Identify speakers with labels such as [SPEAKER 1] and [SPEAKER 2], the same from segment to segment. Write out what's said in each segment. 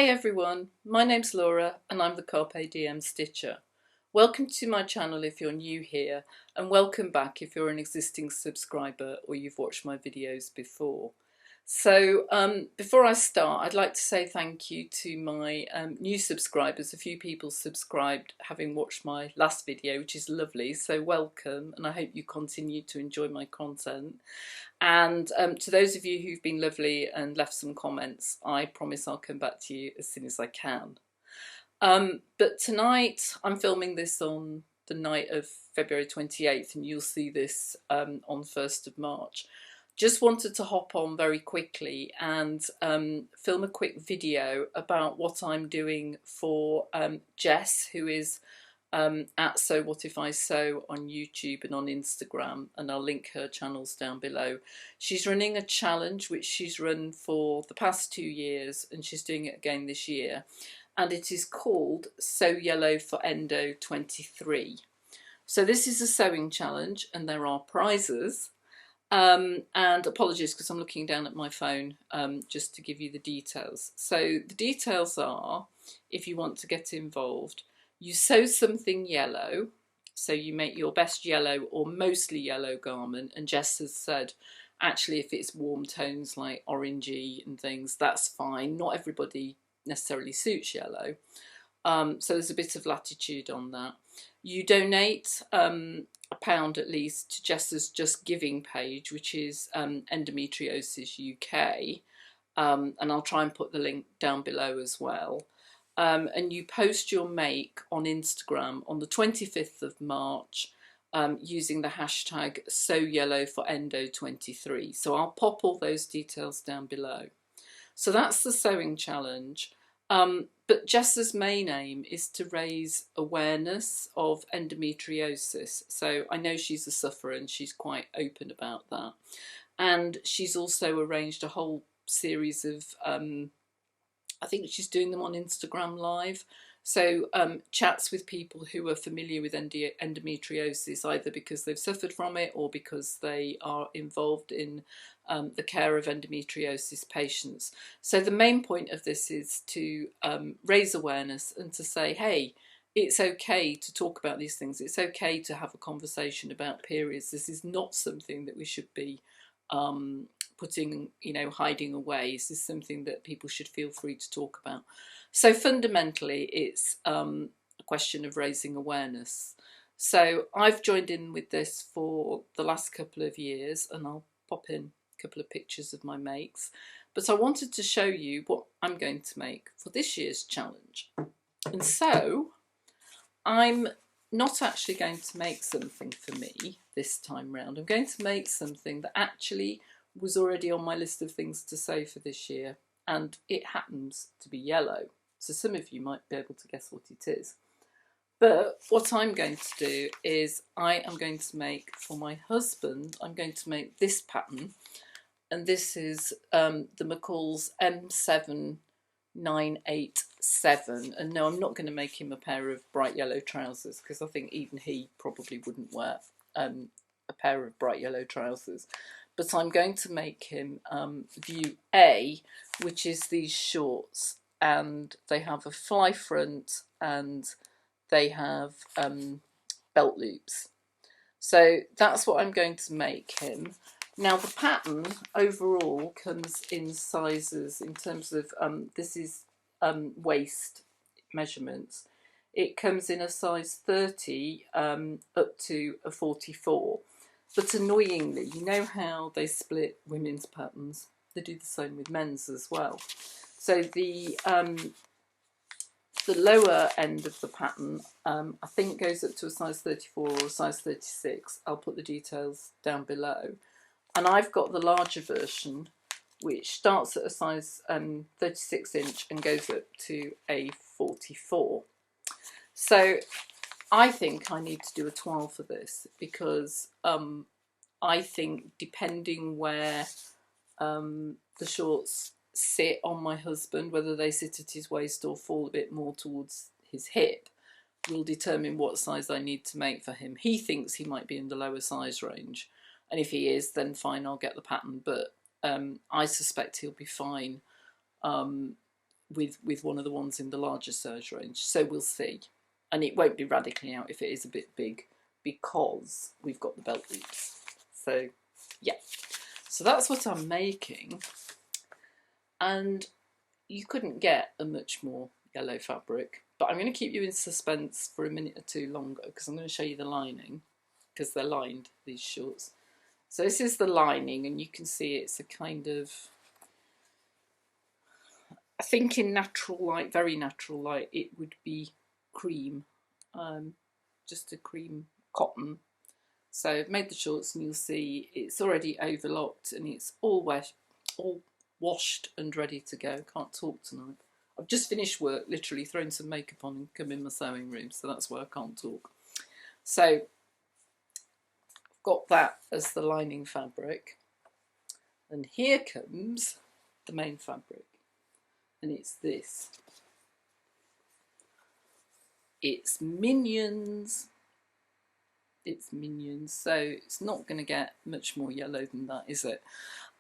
[SPEAKER 1] Hi everyone, my name's Laura and I'm the Carpe Diem Stitcher. Welcome to my channel if you're new here, and welcome back if you're an existing subscriber or you've watched my videos before. So before I start, I'd like to say thank you to my new subscribers. A few people subscribed having watched my last video, which is lovely, so welcome, and I hope you continue to enjoy my content. And to those of you who've been lovely and left some comments, I promise I'll come back to you as soon as I can. But tonight I'm filming this on the night of February 28th, and you'll see this on 1st of March. Just wanted to hop on very quickly and film a quick video about what I'm doing for Jess, who is at So What If I Sew on YouTube and on Instagram, and I'll link her channels down below. She's running a challenge which she's run for the past 2 years, and she's doing it again this year, and it is called Sew Yellow for Endo 23. So this is a sewing challenge and there are prizes. And apologies because I'm looking down at my phone just to give you the details. So the details are, if you want to get involved, you sew something yellow, so you make your best yellow or mostly yellow garment, and Jess has said actually if it's warm tones like orangey and things, that's fine. Not everybody necessarily suits yellow, so there's a bit of latitude on that. You donate £1 at least to Jess's Just Giving page, which is Endometriosis UK, and I'll try and put the link down below as well. And you post your make on Instagram on the 25th of March using the hashtag SewYellowForEndo23. So I'll pop all those details down below. So that's the sewing challenge. But Jess's main aim is to raise awareness of endometriosis. So I know she's a sufferer and she's quite open about that. And she's also arranged a whole series of, I think she's doing them on Instagram Live. So chats with people who are familiar with endometriosis, either because they've suffered from it or because they are involved in the care of endometriosis patients. So the main point of this is to raise awareness and to say, hey, it's okay to talk about these things. It's okay to have a conversation about periods. This is not something that we should be putting, hiding away. This is something that people should feel free to talk about. So fundamentally, it's a question of raising awareness. So I've joined in with this for the last couple of years, and I'll pop in a couple of pictures of my makes. But I wanted to show you what I'm going to make for this year's challenge. And so I'm not actually going to make something for me this time round. I'm going to make something that actually was already on my list of things to sew for this year, and it happens to be yellow. So some of you might be able to guess what it is. But what I'm going to do is I am going to make for my husband, I'm going to make this pattern, and this is the McCall's M7987. And no, I'm not going to make him a pair of bright yellow trousers, because I think even he probably wouldn't wear a pair of bright yellow trousers. But I'm going to make him view A, which is these shorts, and they have a fly front and they have belt loops. So that's what I'm going to make him. Now the pattern overall comes in sizes in terms of, this is waist measurements. It comes in a size 30 up to a 44. But annoyingly, you know how they split women's patterns? They do the same with men's as well. So the lower end of the pattern, I think, goes up to a size 34 or a size 36. I'll put the details down below. And I've got the larger version, which starts at a size 36 inch and goes up to a 44. So I think I need to do a toile for this, because I think depending where the shorts sit on my husband, whether they sit at his waist or fall a bit more towards his hip, will determine what size I need to make for him. He thinks he might be in the lower size range, and if he is, then fine, I'll get the pattern, but I suspect he'll be fine with one of the ones in the larger serge range. So we'll see. And it won't be radically out if it is a bit big, because we've got the belt loops. So yeah, so that's what I'm making. And you couldn't get a much more yellow fabric, but I'm going to keep you in suspense for a minute or two longer, because I'm going to show you the lining, because they're lined, these shorts. So this is the lining, and you can see it's a kind of, I think in natural light, very natural light, it would be cream, just a cream cotton. So I've made the shorts, and you'll see it's already overlocked, and it's all wet, all washed and ready to go. Can't talk tonight. I've just finished work, literally thrown some makeup on and come in my sewing room, so that's why I can't talk. So I've got that as the lining fabric, and here comes the main fabric, and it's this. It's Minions. It's Minions, so it's not going to get much more yellow than that, is it?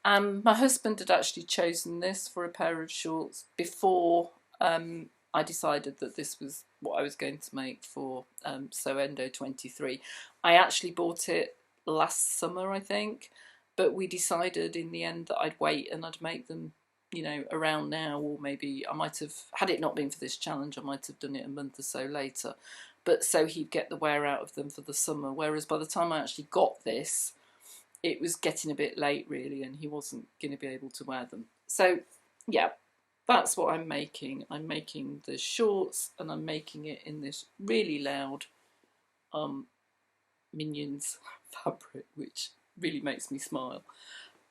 [SPEAKER 1] My husband had actually chosen this for a pair of shorts before I decided that this was what I was going to make for Sew Endo 23. I actually bought it last summer, I think, but we decided in the end that I'd wait and I'd make them, you know, around now, or maybe I might have, had it not been for this challenge, I might have done it a month or so later. But so he'd get the wear out of them for the summer, whereas by the time I actually got this, it was getting a bit late really, and he wasn't going to be able to wear them. So yeah, that's what I'm making. I'm making the shorts, and I'm making it in this really loud Minions fabric, which really makes me smile.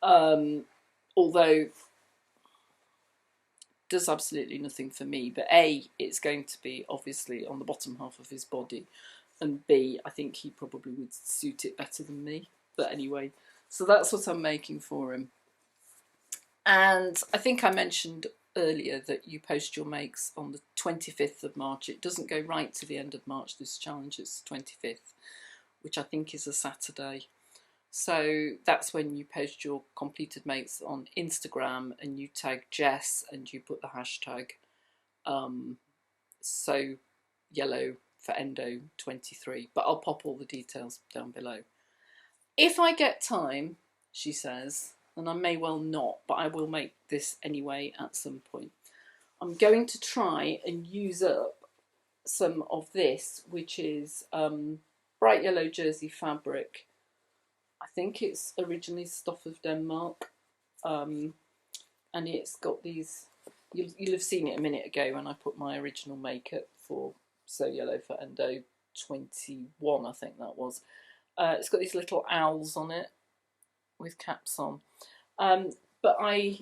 [SPEAKER 1] Although does absolutely nothing for me, but A, it's going to be obviously on the bottom half of his body, and B, I think he probably would suit it better than me. But anyway, so that's what I'm making for him. And I think I mentioned earlier that you post your makes on the 25th of March. It doesn't go right to the end of March, this challenge, it's 25th, which I think is a Saturday. So that's when you post your completed makes on Instagram, and you tag Jess and you put the hashtag Sew Yellow for Endo 23. But I'll pop all the details down below. If I get time, she says, and I may well not, but I will make this anyway at some point, I'm going to try and use up some of this, which is bright yellow jersey fabric. I think it's originally Stuff of Denmark, and it's got these, you'll have seen it a minute ago when I put my original makeup for Sew Yellow for Endo 21, I think that was. It's got these little owls on it with caps on. But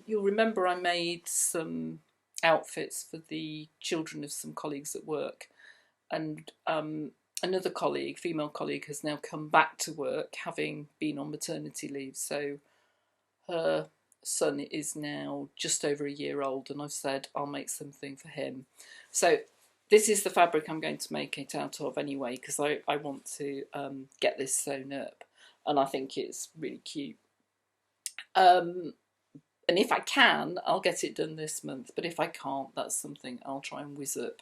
[SPEAKER 1] you'll remember I made some outfits for the children of some colleagues at work, and another colleague, female colleague, has now come back to work having been on maternity leave. So her son is now just over a year old, and I've said I'll make something for him. So this is the fabric I'm going to make it out of anyway, because I want to get this sewn up, and I think it's really cute. And if I can, I'll get it done this month, but if I can't, that's something I'll try and whiz up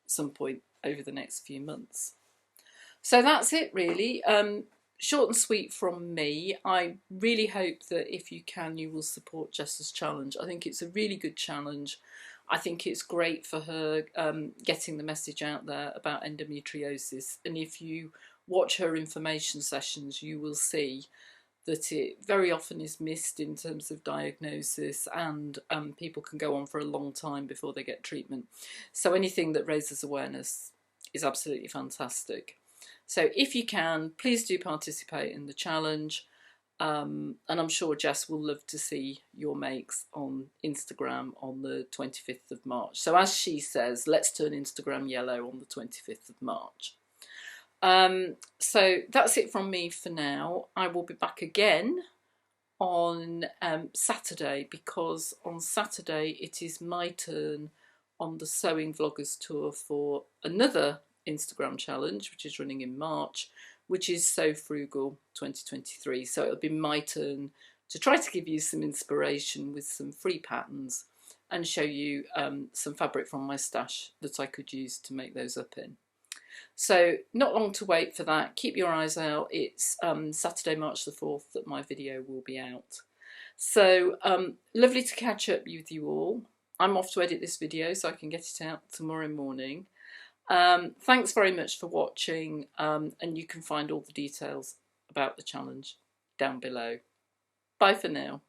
[SPEAKER 1] at some point over the next few months. So that's it really, short and sweet from me. I really hope that if you can, you will support Jess's challenge. I think it's a really good challenge. I think it's great for her getting the message out there about endometriosis, and if you watch her information sessions, you will see that it very often is missed in terms of diagnosis, and people can go on for a long time before they get treatment. So anything that raises awareness is absolutely fantastic. So if you can, please do participate in the challenge, and I'm sure Jess will love to see your makes on Instagram on the 25th of March. So as she says, let's turn Instagram yellow on the 25th of March. So that's it from me for now. I will be back again on Saturday, because on Saturday it is my turn on the Sewing Vloggers Tour for another Instagram challenge, which is running in March, which is Sew Frugal 2023. So it'll be my turn to try to give you some inspiration with some free patterns and show you some fabric from my stash that I could use to make those up in. So not long to wait for that. Keep your eyes out. It's Saturday, March the 4th that my video will be out. So lovely to catch up with you all. I'm off to edit this video so I can get it out tomorrow morning. Thanks very much for watching, and you can find all the details about the challenge down below. Bye for now.